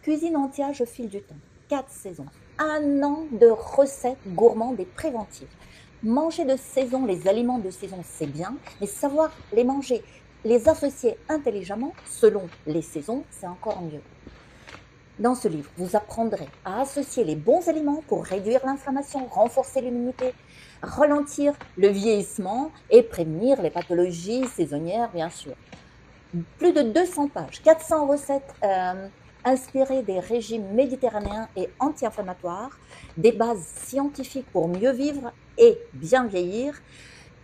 Cuisine anti-âge au fil du temps. 4 saisons. Un an de recettes gourmandes et préventives. Manger de saison, les aliments de saison, c'est bien, mais savoir les manger, les associer intelligemment selon les saisons, c'est encore mieux. Dans ce livre, vous apprendrez à associer les bons aliments pour réduire l'inflammation, renforcer l'immunité, ralentir le vieillissement et prévenir les pathologies saisonnières, bien sûr. Plus de 200 pages, 400 recettes inspirées des régimes méditerranéens et anti-inflammatoires, des bases scientifiques pour mieux vivre et bien vieillir,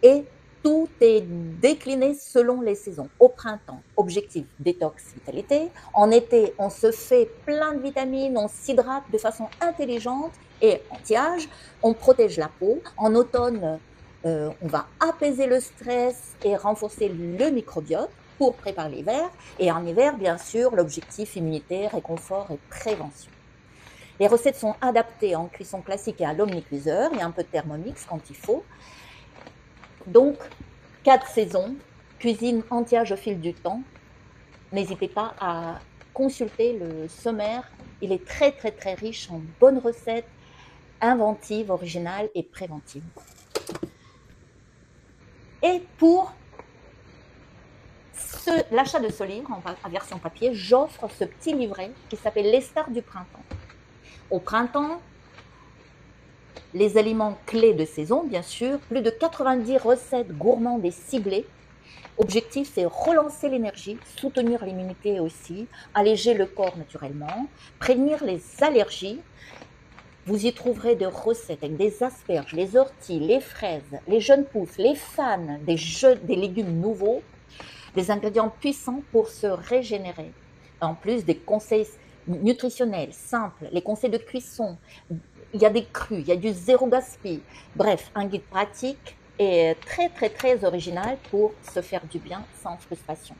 et tout est décliné selon les saisons. Au printemps, objectif détox, vitalité. En été, on se fait plein de vitamines, on s'hydrate de façon intelligente et anti-âge, on protège la peau. En automne, on va apaiser le stress et renforcer le microbiote pour préparer l'hiver. Et en hiver, bien sûr, l'objectif immunité, réconfort et prévention. Les recettes sont adaptées en cuisson classique et à l'omnicuiseur. Il y a un peu de Thermomix quand il faut. Donc, 4 saisons, cuisine anti-âge au fil du temps. N'hésitez pas à consulter le sommaire. Il est très, très, très riche en bonnes recettes, inventives, originales et préventives. Et pour l'achat de ce livre en version papier, j'offre ce petit livret qui s'appelle Les stars du printemps. Au printemps, les aliments clés de saison, bien sûr, plus de 90 recettes gourmandes et ciblées. Objectif, c'est relancer l'énergie, soutenir l'immunité aussi, alléger le corps naturellement, prévenir les allergies. Vous y trouverez des recettes avec des asperges, les orties, les fraises, les jeunes pousses, les fans, des légumes nouveaux, des ingrédients puissants pour se régénérer. En plus, des conseils nutritionnels simples, les conseils de cuisson. Il y a des crus, il y a du zéro gaspille. Bref, un guide pratique et très, très, très original pour se faire du bien sans frustration.